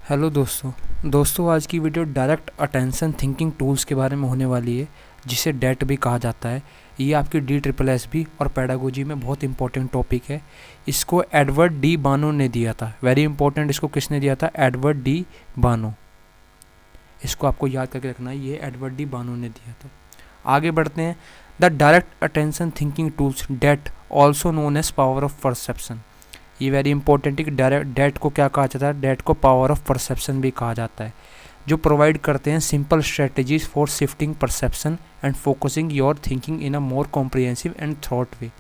Hello दोस्तों आज की video direct attention thinking tools के बारे में होने वाली है, जिसे डेट भी कहा जाता है। ये आपकी DSSS और पेडागोजी में बहुत इंपॉर्टेंट टॉपिक है। इसको एडवर्ड डी बानो ने दिया था। वेरी इंपॉर्टेंट, इसको किसने दिया था? Edward D Bano. इसको आपको याद करके रखना है, ये एडवर्ड डी बानो ने दिया था। आगे बढ़ते हैं। The direct attention thinking tools DAT also known as power of perception. ये वेरी इंपॉर्टेंट है कि डेट को क्या कहा जाता है? डेट को पावर ऑफ परसेप्शन भी कहा जाता है, जो प्रोवाइड करते हैं simple strategies for shifting perception and focusing your thinking in a more comprehensive and thought way.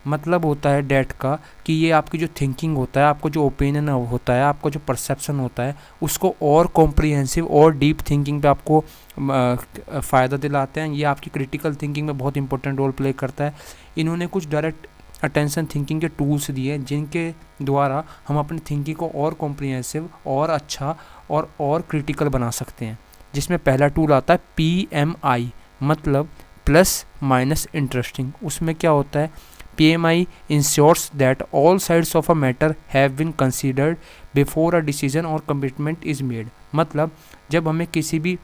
मतलब होता है डेट का कि ये आपकी जो थिंकिंग होता है, आपको जो ओपिनियन होता है, आपको जो परसेप्शन होता है, उसको और कॉम्प्रिहेंसिव और डीप थिंकिंग पे आपको फ़ायदा दिलाते हैं। ये आपकी क्रिटिकल थिंकिंग में बहुत इंपॉर्टेंट रोल प्ले करता है। इन्होंने कुछ डायरेक्ट अटेंशन थिंकिंग के टूल्स दिए हैं, जिनके द्वारा हम अपनी थिंकिंग को और कॉम्प्रिहेंसिव और अच्छा और क्रिटिकल बना सकते हैं। जिसमें पहला टूल आता है PMI, मतलब प्लस माइनस इंटरेस्टिंग। उसमें क्या होता है? PMI ensures that all sides of a matter have been considered before a decision or commitment is made। मतलब जब हमें किसी भी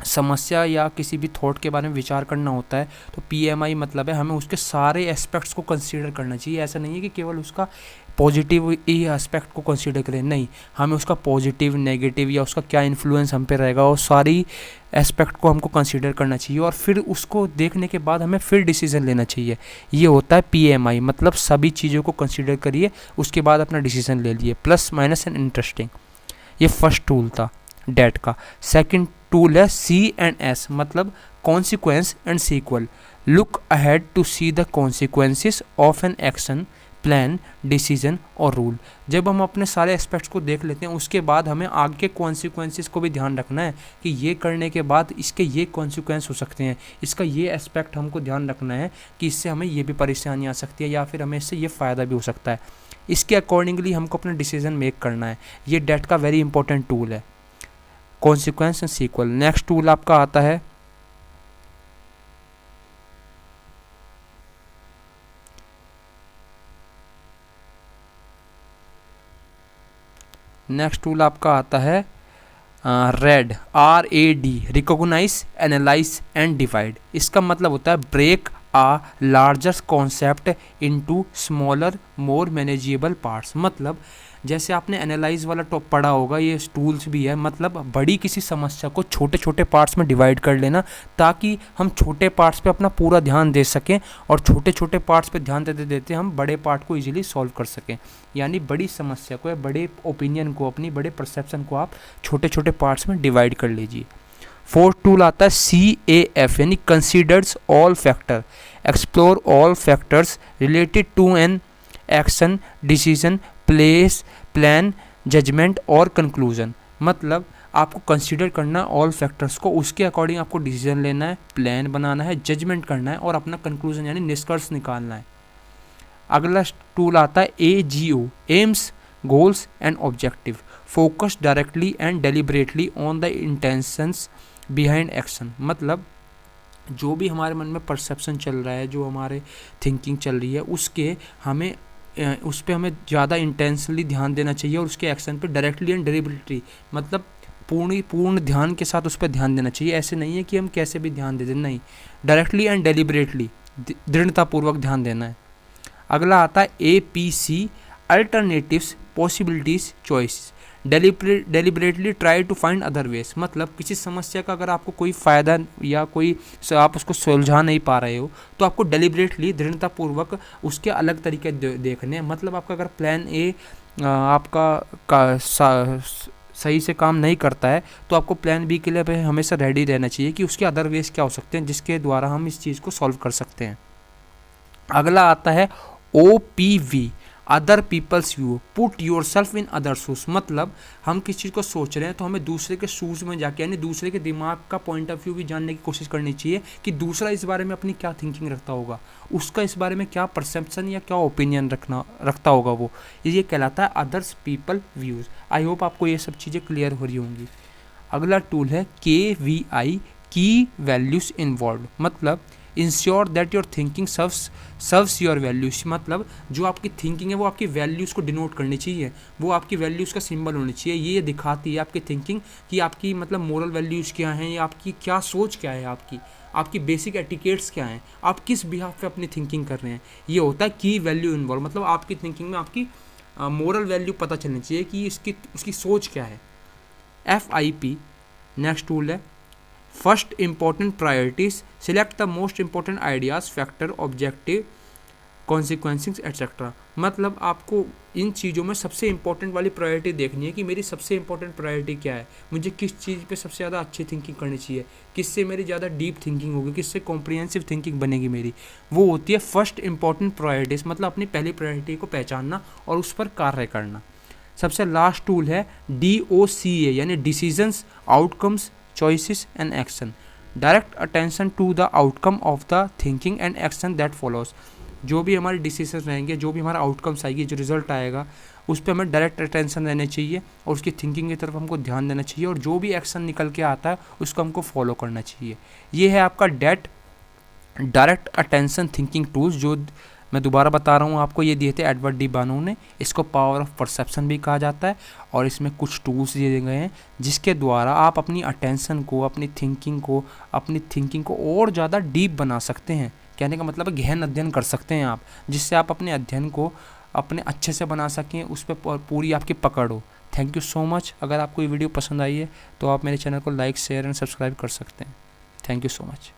समस्या या किसी भी थॉट के बारे में विचार करना होता है, तो PMI मतलब है हमें उसके सारे एस्पेक्ट्स को कंसीडर करना चाहिए। ऐसा नहीं है कि केवल उसका पॉजिटिव ही एस्पेक्ट को कंसीडर करें, नहीं, हमें उसका पॉजिटिव, नेगेटिव या उसका क्या इन्फ्लुएंस हम पे रहेगा, वो सारी एस्पेक्ट को हमको कंसीडर करना चाहिए। और फिर उसको देखने के बाद हमें फिर डिसीजन लेना चाहिए। ये होता है PMI, मतलब सभी चीज़ों को कंसीडर करिए, उसके बाद अपना डिसीजन ले लिए। प्लस माइनस एंड इंटरेस्टिंग, ये फर्स्ट टूल था डेट का। सेकंड टूल है C&S, मतलब consequence and sequel. Look ahead to see the consequences of an action, plan, decision और रूल। जब हम अपने सारे एस्पेक्ट्स को देख लेते हैं, उसके बाद हमें आगे के कॉन्सिक्वेंसेस को भी ध्यान रखना है कि ये करने के बाद इसके ये कॉन्सिक्वेंस हो सकते हैं, इसका ये एस्पेक्ट हमको ध्यान रखना है कि इससे हमें ये भी परेशानी आ सकती है या फिर हमें इससे ये फ़ायदा भी हो सकता है। इसके अकॉर्डिंगली हमको अपना डिसीजन मेक करना है। ये डेट का वेरी इंपॉर्टेंट टूल है, consequence and sequel. Next tool आपका आता है RAD, RAD, recognise, analyse and divide. इसका मतलब होता है break a larger concept into smaller more manageable parts. मतलब जैसे आपने एनालाइज वाला टॉप पढ़ा होगा, ये टूल्स भी है। मतलब बड़ी किसी समस्या को छोटे छोटे पार्ट्स में डिवाइड कर लेना, ताकि हम छोटे पार्ट्स पे अपना पूरा ध्यान दे सकें और छोटे छोटे पार्ट्स पे ध्यान देते देते हम बड़े पार्ट को इजीली सॉल्व कर सकें। यानी बड़ी समस्या को या बड़े ओपिनियन को, अपनी बड़े परसेप्शन को आप छोटे छोटे पार्ट्स में डिवाइड कर लीजिए। फोर्थ टूल आता है CAF, यानी considers all factor, explore all factors related to an action, decision, place, plan, judgement और कंक्लूजन। मतलब आपको कंसीडर करना है ऑल फैक्टर्स को, उसके अकॉर्डिंग आपको डिसीजन लेना है, प्लान बनाना है, जजमेंट करना है और अपना कंक्लूजन यानी निष्कर्ष निकालना है। अगला टूल आता है AGO, AIIMS, goals and objective, focus directly and deliberately on the intentions behind action. मतलब जो भी हमारे मन में परसेप्शन चल रहा है, जो हमारे थिंकिंग चल रही है, उसके हमें उस पर हमें ज़्यादा इंटेंसली ध्यान देना चाहिए और उसके एक्शन पे डायरेक्टली एंड डेलिबरेटली, मतलब पूर्ण ध्यान के साथ उस पर ध्यान देना चाहिए। ऐसे नहीं है कि हम कैसे भी ध्यान दे दें, नहीं, डायरेक्टली एंड डेलिबरेटली, दृढ़तापूर्वक ध्यान देना है। अगला आता है APC, alternatives, possibilities, choice, deliberately try to find other ways. मतलब किसी समस्या का अगर आपको कोई फ़ायदा या कोई आप उसको सुलझा नहीं पा रहे हो, तो आपको डेलिबरेटली, दृढ़तापूर्वक उसके अलग तरीके देखने हैं। मतलब आपका अगर प्लान A आपका सही से काम नहीं करता है, तो आपको प्लान B के लिए हमेशा रेडी रहना चाहिए कि उसके अदर वेज क्या हो सकते हैं, जिसके द्वारा हम इस चीज़ को सॉल्व कर सकते हैं। अगला आता है OPV, other people's view, put yourself in other shoes. मतलब हम किसी चीज़ को सोच रहे हैं तो हमें दूसरे के शूज में जाके, यानी दूसरे के दिमाग का पॉइंट ऑफ व्यू भी जानने की कोशिश करनी चाहिए कि दूसरा इस बारे में अपनी क्या थिंकिंग रखता होगा, उसका इस बारे में क्या परसेप्शन या क्या ओपिनियन रखता होगा वो। ये कहलाता है others people views. I hope आपको ये सब चीज़ें क्लियर हो रही होंगी। अगला टूल है KVI, की वैल्यूज इन्वॉल्व। मतलब ensure that your thinking serves your values, मतलब जो आपकी थिंकिंग है वो आपकी वैल्यूज़ को डिनोट करनी चाहिए, वो आपकी वैल्यूज़ का सिंबल होनी चाहिए। ये दिखाती है आपकी थिंकिंग कि आपकी मतलब मोरल वैल्यूज़ क्या हैं, या आपकी क्या सोच क्या है, आपकी बेसिक एटिकेट्स क्या हैं, आप किस बिहाफ पे अपनी थिंकिंग कर रहे हैं। ये होता है की वैल्यू इन्वॉल्व, मतलब आपकी थिंकिंग में आपकी मोरल वैल्यू पता चलनी चाहिए कि उसकी सोच क्या है। FIP नेक्स्ट टूल है first important priorities, select the most important ideas, factor, objective, consequences etcetera. मतलब आपको इन चीज़ों में सबसे इंपॉर्टेंट वाली प्रायोरिटी देखनी है कि मेरी सबसे इंपॉर्टेंट प्रायोरिटी क्या है, मुझे किस चीज़ पे सबसे ज़्यादा अच्छी थिंकिंग करनी चाहिए, किससे मेरी ज़्यादा डीप थिंकिंग होगी, किससे कॉम्प्रिहेंसिव थिंकिंग बनेगी मेरी। वो होती है फर्स्ट इंपॉर्टेंट प्रायोरिटीज़, मतलब अपनी पहली प्रायोरिटी को पहचानना और उस पर कार्य करना। सबसे लास्ट टूल है DOCA यानी decisions, outcomes, choices and action. Direct attention to the outcome of the thinking and action that follows. जो भी हमारे डिसीजन रहेंगे, जो भी हमारा आउटकम्स आएगी, जो रिजल्ट आएगा, उस पर हमें डायरेक्ट अटेंशन देना चाहिए और उसकी थिंकिंग की तरफ हमको ध्यान देना चाहिए, और जो भी एक्शन निकल के आता है उसको हमको फॉलो करना चाहिए। ये है आपका डायरेक्ट अटेंशन थिंकिंग टूल्स, जो मैं दोबारा बता रहा हूँ आपको, ये दिए थे एडवर्ड डी बानो ने। इसको पावर ऑफ परसेप्शन भी कहा जाता है, और इसमें कुछ टूल्स दिए गए हैं जिसके द्वारा आप अपनी अटेंशन को, अपनी थिंकिंग को और ज़्यादा डीप बना सकते हैं। कहने का मतलब है गहन अध्ययन कर सकते हैं आप, जिससे आप अपने अध्ययन को अपने अच्छे से बना सकें, उस पर पूरी आपकी पकड़ हो। Thank you so much. अगर आपको ये वीडियो पसंद आई है तो आप मेरे चैनल को लाइक, शेयर एंड सब्सक्राइब कर सकते हैं। Thank you so much.